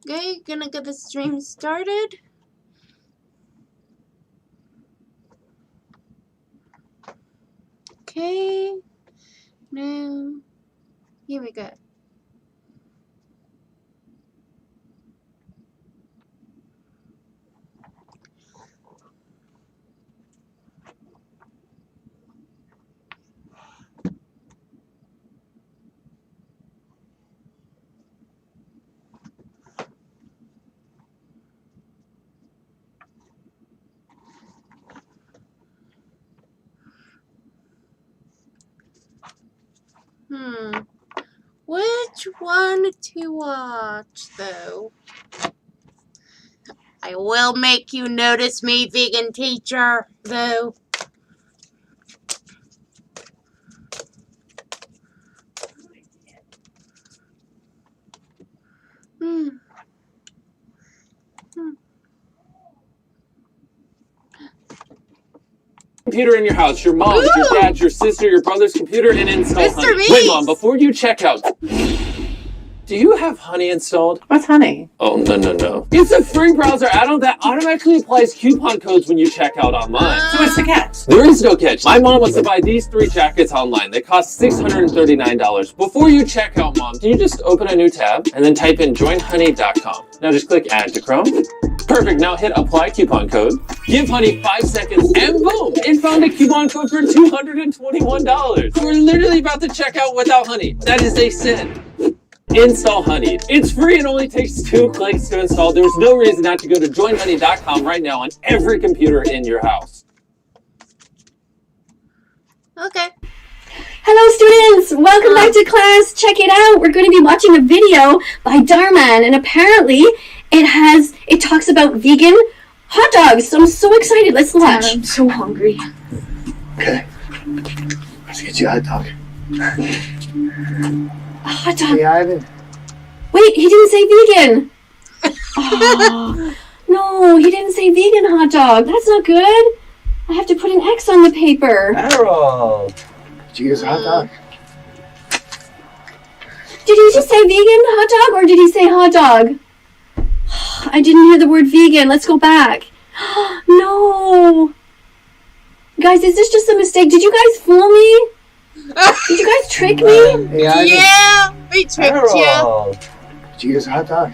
Okay, gonna get the stream started. Okay, now here we go. Which one to watch, though? I will make you notice me, vegan teacher, though. Computer in your house, your mom's, your dad's, your sister, your brother's computer, and install Mr. Honey. Beast. Wait, Mom, before you check out, do you have Honey installed? What's Honey? Oh, no. It's a free browser add-on that automatically applies coupon codes when you check out online. So what's the catch? There is no catch. My mom wants to buy these 3 jackets online. They cost $639. Before you check out, Mom, can you just open a new tab and then type in joinhoney.com. Now just click Add to Chrome. Perfect. Now hit Apply Coupon Code. Give Honey 5 seconds and boom! It found a coupon code for $221. We're literally about to check out without Honey. That is a sin. Install Honey. It's free and only takes 2 clicks to install. There's no reason not to go to joinhoney.com right now on every computer in your house. Okay. Hello students, welcome back to class. Check it out. We're going to be watching a video by Darman, and apparently it talks about vegan hot dogs. So I'm so excited. Let's watch. I'm so hungry. Okay. Let's get you a hot dog. A hot dog. Hey, Ivan. Wait, he didn't say vegan. Oh, no, he didn't say vegan hot dog. That's not good. I have to put an X on the paper. Harold. Did you get us a hot dog? Did he just say vegan hot dog, or did he say hot dog? I didn't hear the word vegan. Let's go back. No. Guys, is this just a mistake? Did you guys fool me? Did you guys trick me? Hey, Ivan. Yeah, we tricked you. Harold. Did you get us a hot dog?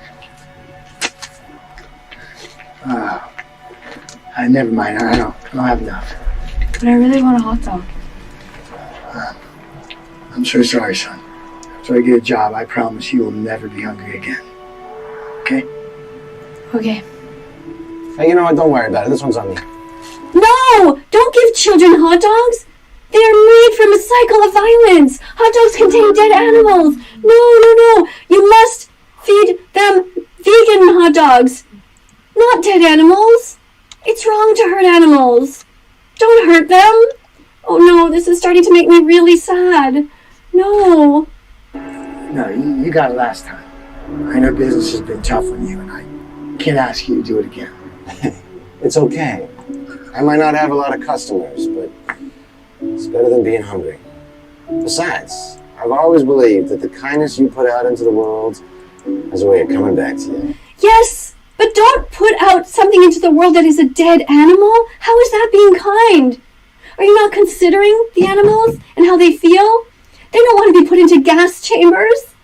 Never mind. I don't have enough. But I really want a hot dog. I'm so sorry, son. After I get a job, I promise you will never be hungry again. Okay? Okay. Hey, you know what? Don't worry about it. This one's on me. No! Don't give children hot dogs! They are made from a cycle of violence! Hot dogs contain dead animals! No! You must feed them vegan hot dogs! Not dead animals! It's wrong to hurt animals! Don't hurt them! Oh no, this is starting to make me really sad. No. No, you got it last time. I know business has been tough on you, and I can't ask you to do it again. It's okay. I might not have a lot of customers, but it's better than being hungry. Besides, I've always believed that the kindness you put out into the world has a way of coming back to you. Yes, but don't put out something into the world that is a dead animal. How is that being kind? Are you not considering the animals and how they feel? They don't want to be put into gas chambers.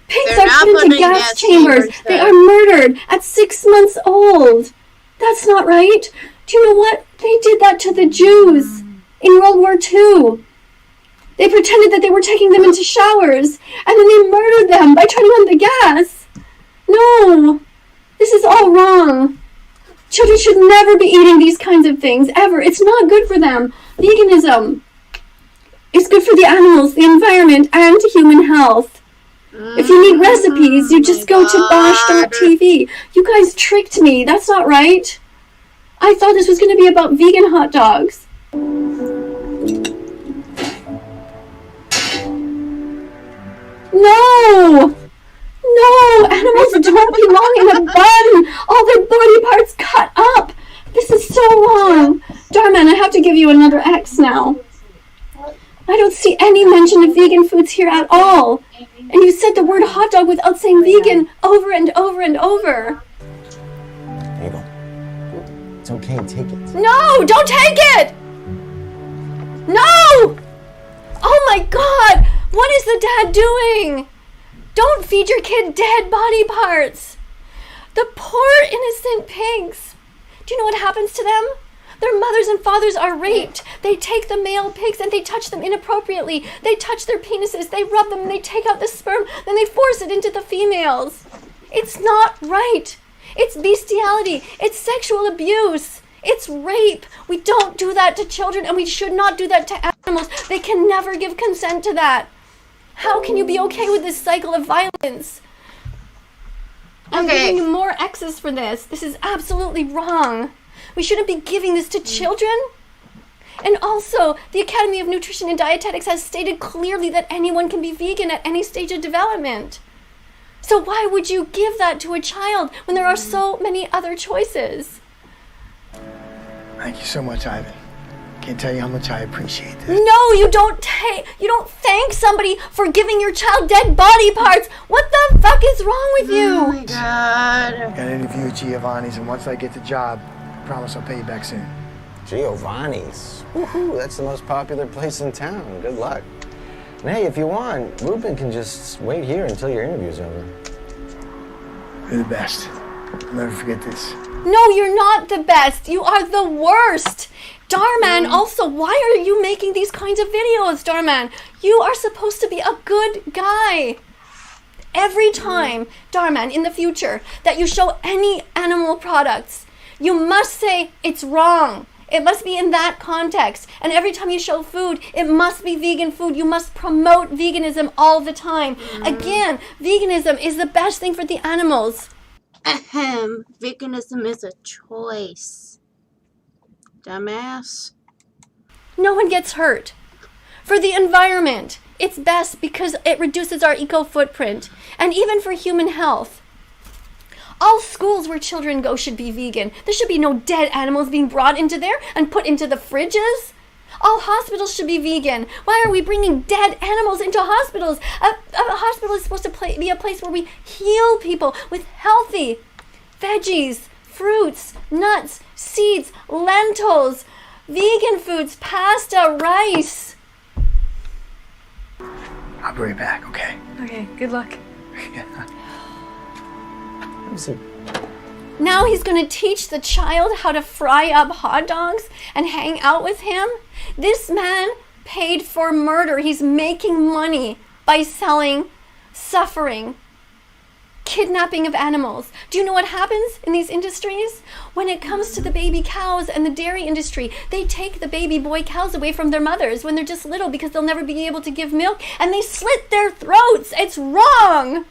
Pigs They're are put into gas chambers. They are murdered at 6 months old. That's not right. Do you know what? They did that to the Jews in World War II. They pretended that they were taking them into showers, and then they murdered them by turning on the gas. No, this is all wrong. Children should never be eating these kinds of things, ever. It's not good for them. Veganism is good for the animals, the environment, and human health. If you need recipes, you just go to bosh.tv. You guys tricked me. That's not right. I thought this was going to be about vegan hot dogs. No! No! Animals don't belong in a bun! All their body parts cut up! This is so wrong! Darman, I have to give you another X now. I don't see any mention of vegan foods here at all. And And you said the word hot dog without saying vegan over and over and over. Here you go. It's okay, take it. No, don't take it! No! Oh my God! What is the dad doing? Don't feed your kid dead body parts. The poor innocent pigs. Do you know what happens to them? Their mothers and fathers are raped. They take the male pigs and they touch them inappropriately. They touch their penises, they rub them, and they take out the sperm, then they force it into the females. It's not right. It's bestiality. It's sexual abuse. It's rape. We don't do that to children, and we should not do that to animals. They can never give consent to that. How can you be okay with this cycle of violence? I'm giving you more X's for this. This is absolutely wrong. We shouldn't be giving this to children. And also, the Academy of Nutrition and Dietetics has stated clearly that anyone can be vegan at any stage of development. So why would you give that to a child when there are so many other choices? Thank you so much, Ivan. Can't tell you how much I appreciate this. No, you don't thank somebody for giving your child dead body parts. What the fuck is wrong with you? Oh my God. Got an interview at Giovanni's, and once I get the job, I promise I'll pay you back soon. Giovanni's. Woohoo, that's the most popular place in town. Good luck. And hey, if you want, Ruben can just wait here until your interview's over. You're the best. I'll never forget this. No, you're not the best. You are the worst. Darman, also, why are you making these kinds of videos, Darman? You are supposed to be a good guy. Every time, Darman, in the future, that you show any animal products, you must say it's wrong. It must be in that context. And every time you show food, it must be vegan food. You must promote veganism all the time. Again, veganism is the best thing for the animals. Ahem. Veganism is a choice. Dumbass. No one gets hurt. For the environment, it's best because it reduces our eco footprint. And even for human health. All schools where children go should be vegan. There should be no dead animals being brought into there and put into the fridges. All hospitals should be vegan. Why are we bringing dead animals into hospitals? A hospital is supposed to be a place where we heal people with healthy veggies, fruits, nuts, seeds, lentils, vegan foods, pasta, rice. I'll be right back, okay? Okay, good luck. Now he's going to teach the child how to fry up hot dogs and hang out with him? This man paid for murder. He's making money by selling suffering, kidnapping of animals. Do you know what happens in these industries? When it comes to the baby cows and the dairy industry, they take the baby boy cows away from their mothers when they're just little because they'll never be able to give milk, and they slit their throats. It's wrong.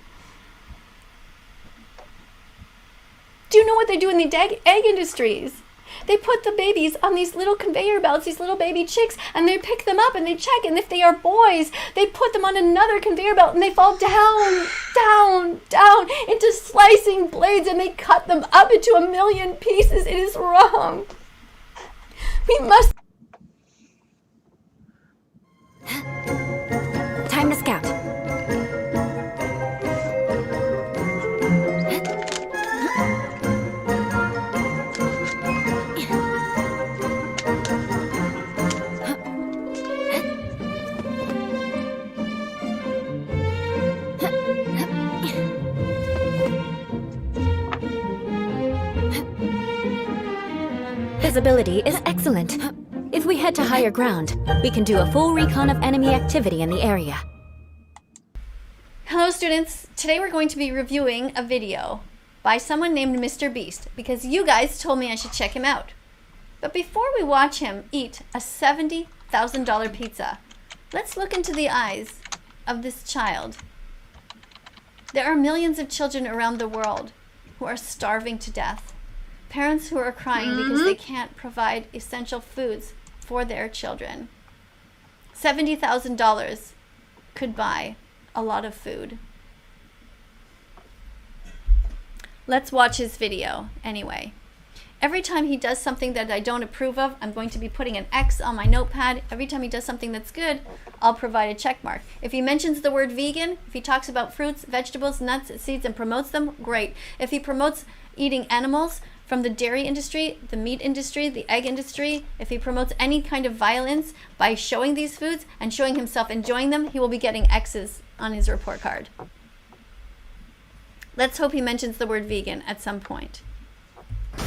Do you know what they do in the egg industries? They put the babies on these little conveyor belts, these little baby chicks, and they pick them up and they check, and if they are boys, they put them on another conveyor belt and they fall down, down, down into slicing blades, and they cut them up into a million pieces. It is wrong. We must... Time to scout. Visibility is excellent. If we head to higher ground, we can do a full recon of enemy activity in the area. Hello students, today we're going to be reviewing a video by someone named Mr. Beast because you guys told me I should check him out. But before we watch him eat a $70,000 pizza, let's look into the eyes of this child. There are millions of children around the world who are starving to death. Parents who are crying because they can't provide essential foods for their children. $70,000 could buy a lot of food. Let's watch his video anyway. Every time he does something that I don't approve of, I'm going to be putting an X on my notepad. Every time he does something that's good, I'll provide a check mark. If he mentions the word vegan, if he talks about fruits, vegetables, nuts, seeds, and promotes them, great. If he promotes eating animals from the dairy industry, the meat industry, the egg industry, if he promotes any kind of violence by showing these foods and showing himself enjoying them, he will be getting X's on his report card. Let's hope he mentions the word vegan at some point.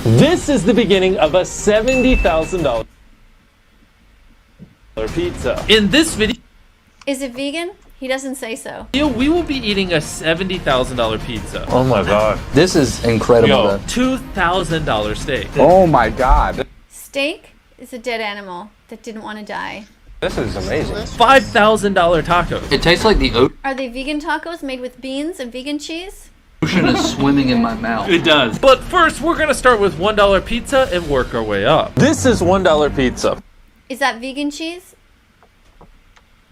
This is the beginning of a $70,000 pizza. In this video, Is it vegan? He doesn't say so. we will be eating a $70,000 pizza. Oh my god. This is incredible. Yo. $2,000 steak. Oh my god. Steak is a dead animal that didn't want to die. This is amazing. $5,000 tacos. It tastes like the Are they vegan tacos made with beans and vegan cheese? ocean is swimming in my mouth. It does. But first, we're gonna start with $1 pizza and work our way up. This is $1 pizza. Is that vegan cheese?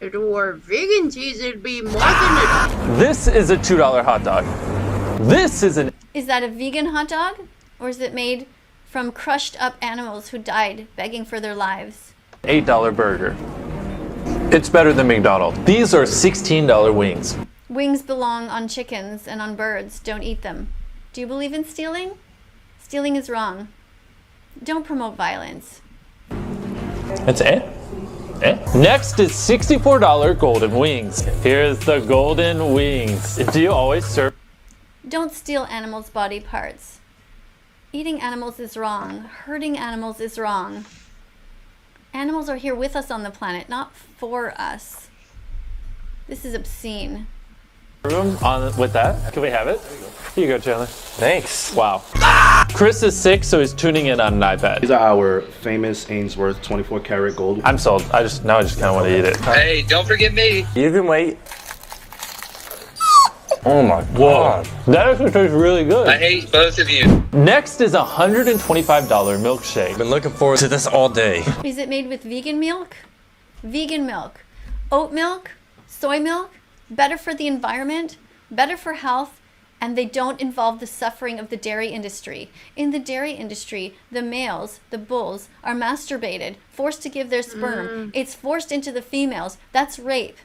If it were vegan cheese, it'd be more than This is a $2 hot dog. This is an Is that a vegan hot dog? Or is it made from crushed up animals who died begging for their lives? $8 burger. It's better than McDonald's. These are $16 wings. Wings belong on chickens and on birds. Don't eat them. Do you believe in stealing? Stealing is wrong. Don't promote violence. That's it. Next is $64 golden wings. Here's the golden wings. Do you always serve? Don't steal animals' body parts. Eating animals is wrong. Hurting animals is wrong. Animals are here with us on the planet, not for us. This is obscene. Room on with that? Can we have it? Here you go, Chandler. Thanks. Wow. Chris is sick, so he's tuning in on an iPad. These are our famous Ainsworth 24 karat gold. I'm sold. I just kind of want to eat it. Hey, don't forget me. You can wait. Oh my god. That actually tastes really good. I hate both of you. Next is a $125 milkshake. Been looking forward to this all day. Is it made with vegan milk? Vegan milk. Oat milk? Soy milk? Better for the environment? Better for health? And they don't involve the suffering of the dairy industry. In the dairy industry, the males, the bulls, are masturbated, forced to give their sperm. It's forced into the females. That's rape.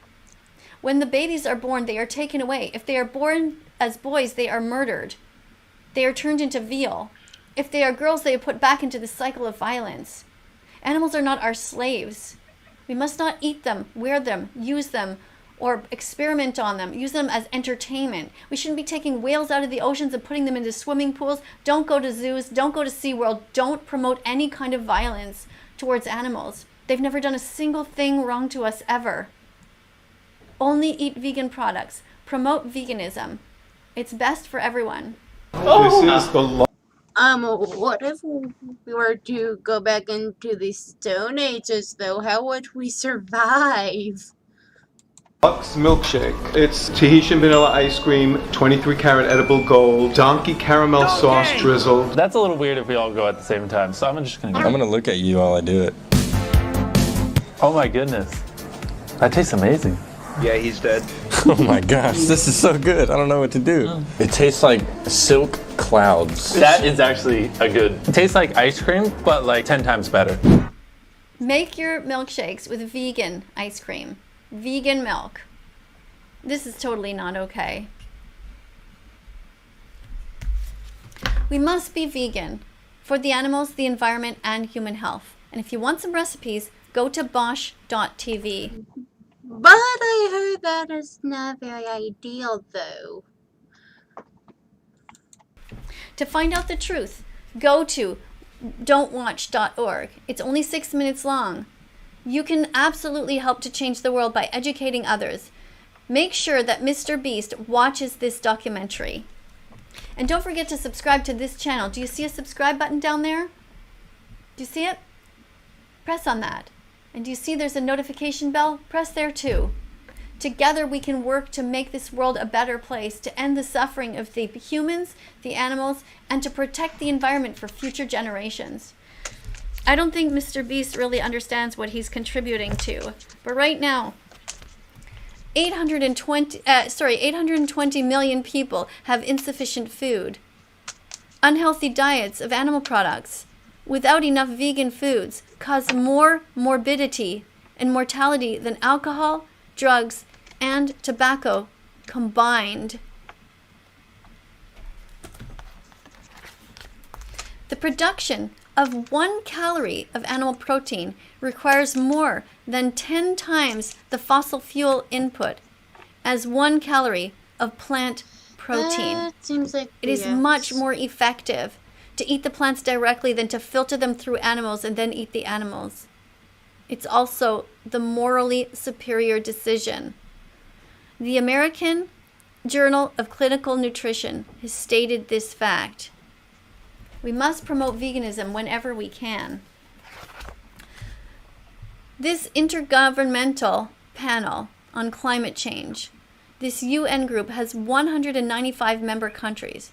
When the babies are born, they are taken away. If they are born as boys, they are murdered. They are turned into veal. If they are girls, they are put back into the cycle of violence. Animals are not our slaves. We must not eat them, wear them, use them, or experiment on them, use them as entertainment. We shouldn't be taking whales out of the oceans and putting them into swimming pools. Don't go to zoos, don't go to SeaWorld, don't promote any kind of violence towards animals. They've never done a single thing wrong to us ever. Only eat vegan products. Promote veganism. It's best for everyone. This is the what if we were to go back into the Stone Ages, though? How would we survive? Lux milkshake. It's Tahitian vanilla ice cream, 23 karat edible gold, donkey caramel sauce drizzled. That's a little weird if we all go at the same time, so I'm just gonna go. I'm gonna look at you while I do it. Oh my goodness. That tastes amazing. Yeah, he's dead. Oh my gosh, this is so good. I don't know what to do. It tastes like silk clouds. That is actually a good. It tastes like ice cream, but like 10 times better. Make your milkshakes with vegan ice cream. Vegan milk. This is totally not okay. We must be vegan for the animals, the environment, and human health. And if you want some recipes, go to bosch.tv. But I heard that is not very ideal, though. To find out the truth, go to don'twatch.org. It's only 6 minutes long. You can absolutely help to change the world by educating others. Make sure that Mr. Beast watches this documentary. And don't forget to subscribe to this channel. Do you see a subscribe button down there? Do you see it? Press on that. And do you see there's a notification bell? Press there too. Together we can work to make this world a better place, to end the suffering of the humans, the animals, and to protect the environment for future generations. I don't think Mr. Beast really understands what he's contributing to. But right now, 820 million people have insufficient food. Unhealthy diets of animal products without enough vegan foods cause more morbidity and mortality than alcohol, drugs, and tobacco combined. The production of 1 calorie of animal protein requires more than 10 times the fossil fuel input as 1 calorie of plant protein. That seems like it is much more effective to eat the plants directly than to filter them through animals and then eat the animals. It's also the morally superior decision. The American Journal of Clinical Nutrition has stated this fact. We must promote veganism whenever we can. This intergovernmental panel on climate change, this UN group has 195 member countries.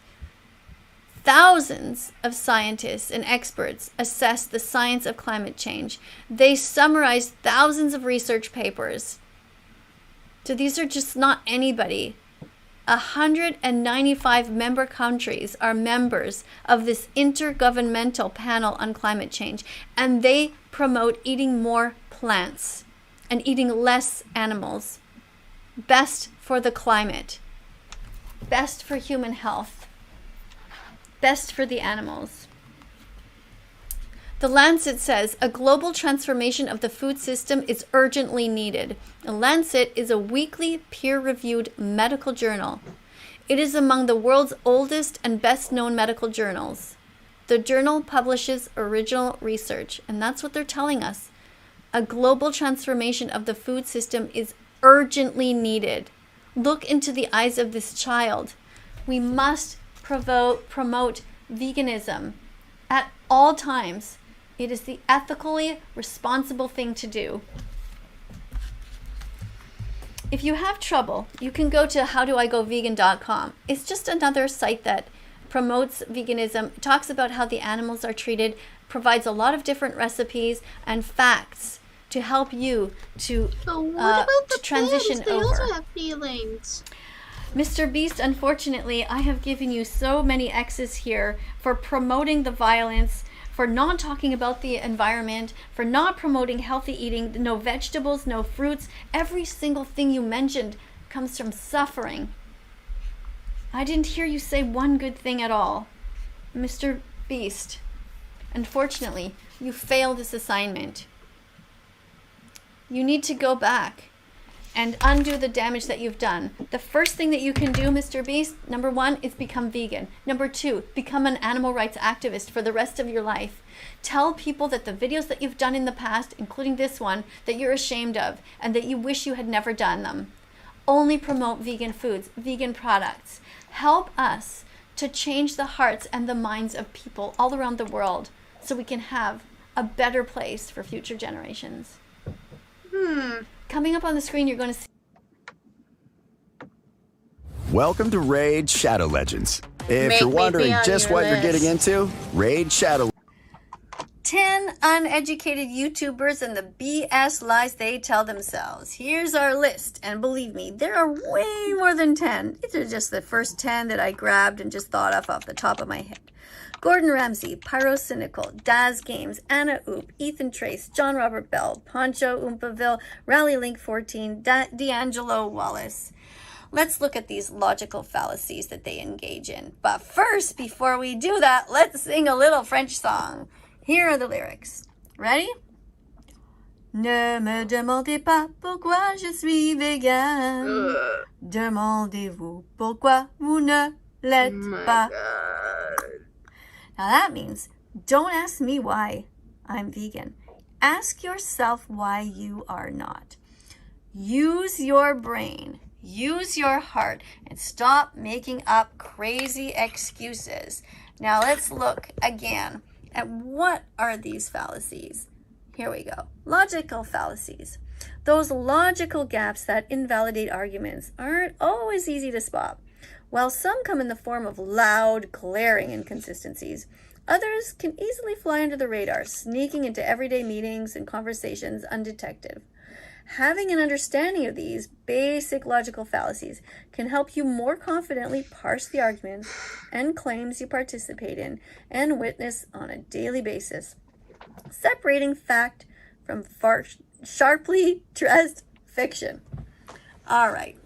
Thousands of scientists and experts assess the science of climate change. They summarize thousands of research papers. So these are just not anybody. 195 member countries are members of this intergovernmental panel on climate change, and they promote eating more plants and eating less animals. Best for the climate, best for human health, best for the animals. The Lancet says a global transformation of the food system is urgently needed. The Lancet is a weekly peer-reviewed medical journal. It is among the world's oldest and best-known medical journals. The journal publishes original research, and that's what they're telling us. A global transformation of the food system is urgently needed. Look into the eyes of this child. We must promote veganism at all times. It is the ethically responsible thing to do. If you have trouble, you can go to howdoigovegan.com. It's just another site that promotes veganism, talks about how the animals are treated, provides a lot of different recipes and facts to help you to transition They over. also have feelings. Mr. Beast, unfortunately, I have given you so many X's here for promoting the violence, for not talking about the environment, for not promoting healthy eating, no vegetables, no fruits. Every single thing you mentioned comes from suffering. I didn't hear you say one good thing at all. Mr. Beast, unfortunately, you failed this assignment. You need to go back and undo the damage that you've done. The first thing that you can do, Mr. Beast, number 1, is become vegan. Number 2, become an animal rights activist for the rest of your life. Tell people that the videos that you've done in the past, including this one, that you're ashamed of and that you wish you had never done them. Only promote vegan foods, vegan products. Help us to change the hearts and the minds of people all around the world so we can have a better place for future generations. Coming up on the screen, you're going to see. Welcome to Raid Shadow Legends. If Make you're me wondering be on just your what you're getting list. into, Raid Shadow 10 uneducated YouTubers and the BS lies they tell themselves. Here's our list, and believe me, there are way more than 10. These are just the first 10 that I grabbed and just thought of off the top of my head. Gordon Ramsay, Pyrocynical, Daz Games, Anna Oop, Ethan Trace, John Robert Bell, Poncho Oompaville, Rally Link 14, D'Angelo Wallace. Let's look at these logical fallacies that they engage in. But first, before we do that, let's sing a little French song. Here are the lyrics. Ready? Ne me demandez pas pourquoi je suis vegan. Demandez-vous pourquoi vous ne l'êtes pas. Now that means, don't ask me why I'm vegan. Ask yourself why you are not. Use your brain, use your heart, and stop making up crazy excuses. Now let's look again at what are these fallacies. Here we go. Logical fallacies. Those logical gaps that invalidate arguments aren't always easy to spot. While some come in the form of loud, glaring inconsistencies, others can easily fly under the radar, sneaking into everyday meetings and conversations undetected. Having an understanding of these basic logical fallacies can help you more confidently parse the arguments and claims you participate in and witness on a daily basis, separating fact from sharply dressed fiction. All right,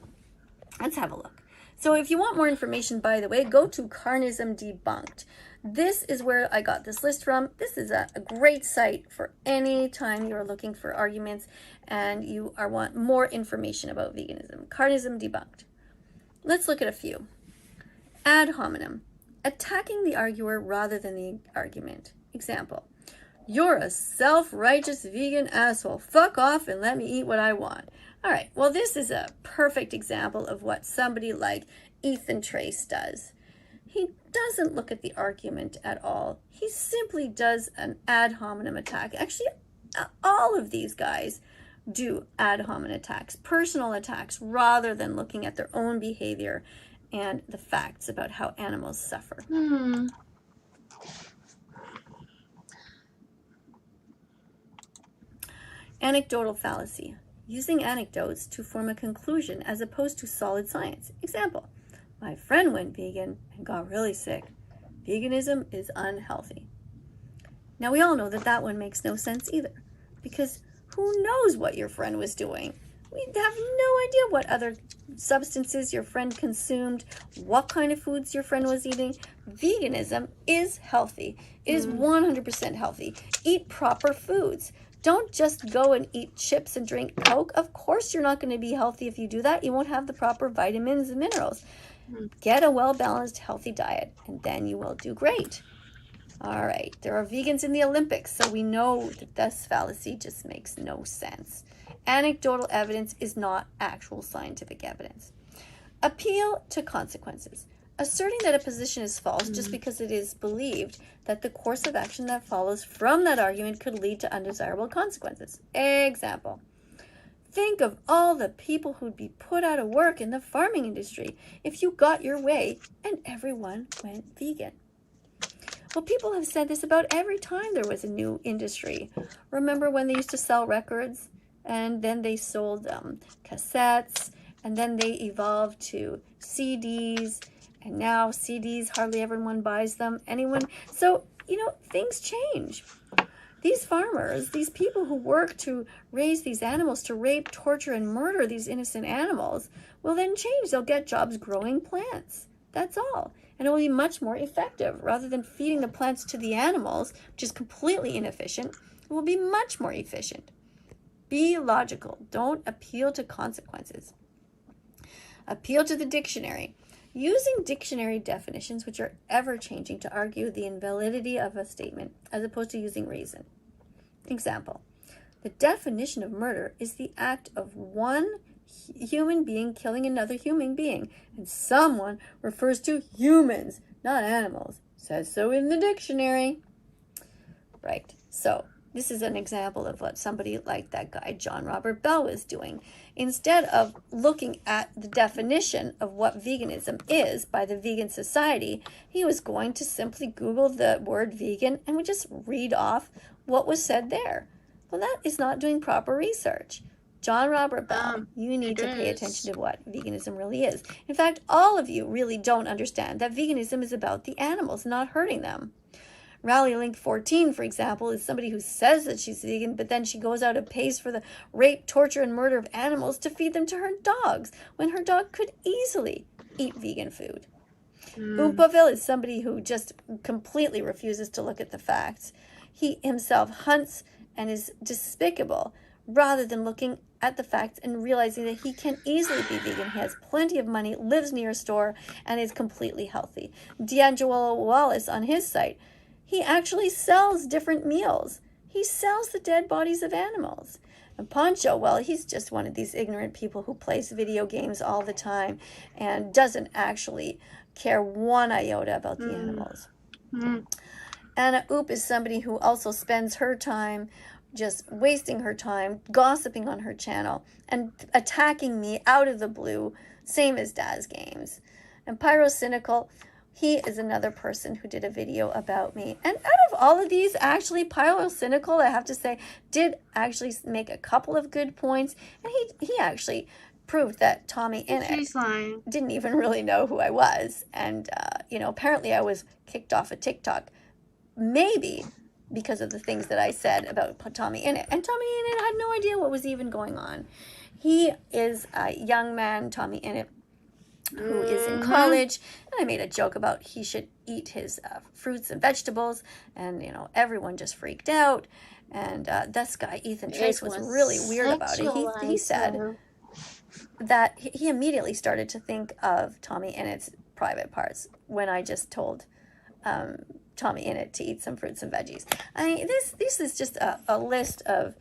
let's have a look. So if you want more information, by the way, go to Carnism Debunked. This is where I got this list from. This is a great site for any time you are looking for arguments and you want more information about veganism. Carnism Debunked. Let's look at a few. Ad hominem. Attacking the arguer rather than the argument. Example. You're a self-righteous vegan asshole. Fuck off and let me eat what I want. All right, well, this is a perfect example of what somebody like Ethan Trace does. He doesn't look at the argument at all. He simply does an ad hominem attack. Actually, all of these guys do ad hominem attacks, personal attacks, rather than looking at their own behavior and the facts about how animals suffer. Anecdotal fallacy. Using anecdotes to form a conclusion as opposed to solid science. Example. My friend went vegan and got really sick. Veganism is unhealthy. Now we all know that that one makes no sense either, because who knows what your friend was doing? We have no idea what other substances your friend consumed, what kind of foods your friend was eating. Veganism is healthy. It is 100% healthy. Eat proper foods. Don't just go and eat chips and drink Coke. Of course you're not going to be healthy if you do that. You won't have the proper vitamins and minerals. Get a well-balanced, healthy diet, and then you will do great. All right, there are vegans in the Olympics, so we know that this fallacy just makes no sense. Anecdotal evidence is not actual scientific evidence. Appeal to consequences. Asserting that a position is false just because it is believed that the course of action that follows from that argument could lead to undesirable consequences. Example. Think of all the people who'd be put out of work in the farming industry if you got your way and everyone went vegan. Well, people have said this about every time there was a new industry. Remember when they used to sell records and then they sold cassettes and then they evolved to CDs and now CDs, hardly everyone buys them. So, things change. These farmers, these people who work to raise these animals, to rape, torture, and murder these innocent animals, will then change. They'll get jobs growing plants. That's all. And it will be much more effective. Rather than feeding the plants to the animals, which is completely inefficient, it will be much more efficient. Be logical. Don't appeal to consequences. Appeal to the dictionary. Using dictionary definitions, which are ever-changing, to argue the invalidity of a statement, as opposed to using reason. Example. The definition of murder is the act of one human being killing another human being, and someone refers to humans, not animals. Says so in the dictionary. Right. So, this is an example of what somebody like that guy, John Robert Bell, was doing. Instead of looking at the definition of what veganism is by the Vegan Society, he was going to simply Google the word vegan and would just read off what was said there. Well, that is not doing proper research. John Robert Bell, you need to pay attention to what veganism really is. In fact, all of you really don't understand that veganism is about the animals, not hurting them. Rally Link 14, for example, is somebody who says that she's vegan, but then she goes out and pays for the rape, torture, and murder of animals to feed them to her dogs, when her dog could easily eat vegan food. Oompoville is somebody who just completely refuses to look at the facts. He himself hunts and is despicable, rather than looking at the facts and realizing that he can easily be vegan. He has plenty of money, lives near a store, and is completely healthy. D'Angelo Wallace, on his site, he actually sells different meals. He sells the dead bodies of animals. And Poncho, well, he's just one of these ignorant people who plays video games all the time and doesn't actually care one iota about the animals. Anna Oop is somebody who also spends her time just wasting her time, gossiping on her channel, and attacking me out of the blue, same as Daz Games. And Pyrocynical, He is another person who did a video about me. And out of all of these, actually, Pyrocynical, I have to say, did actually make a couple of good points. And he actually proved that Tommy Innit didn't even really know who I was. And, you know, apparently I was kicked off of TikTok. Maybe because of the things that I said about Tommy Innit. And Tommy Innit had no idea what was even going on. He is a young man, Tommy Innit, who is in college, and I made a joke about he should eat his fruits and vegetables, and, you know, everyone just freaked out, and this guy, Ethan Chase, was really weird about it. He said that he immediately started to think of Tommy Innett's private parts when I just told Tommy Innit to eat some fruits and veggies. I mean, this is just a list of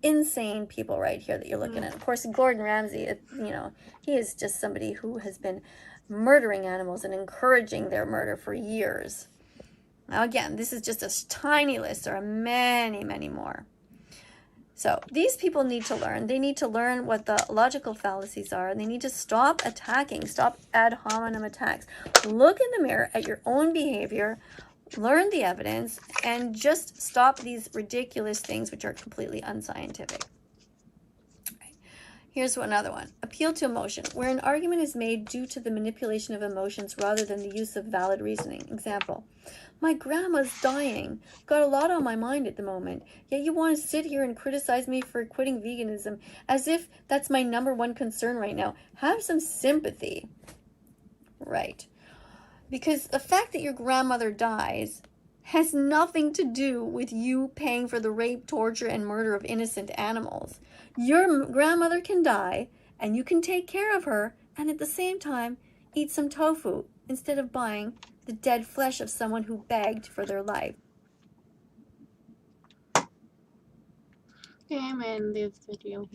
insane people right here that you're looking at. Of course, Gordon Ramsay, you know, he is just somebody who has been murdering animals and encouraging their murder for years. Now, again, this is just a tiny list. There are many, many more. So these people need to learn. They need to learn what the logical fallacies are, and they need to stop attacking, stop ad hominem attacks. Look in the mirror at your own behavior, learn the evidence, and just stop these ridiculous things which are completely unscientific. Here's another one. Appeal to emotion, where an argument is made due to the manipulation of emotions rather than the use of valid reasoning. Example, my grandma's dying. Got a lot on my mind at the moment. Yet you want to sit here and criticize me for quitting veganism as if that's my #1 concern right now. Have some sympathy. Right. Because the fact that your grandmother dies has nothing to do with you paying for the rape, torture, and murder of innocent animals. Your grandmother can die, and you can take care of her, and at the same time, eat some tofu instead of buying the dead flesh of someone who begged for their life. Okay, I'm gonna end this video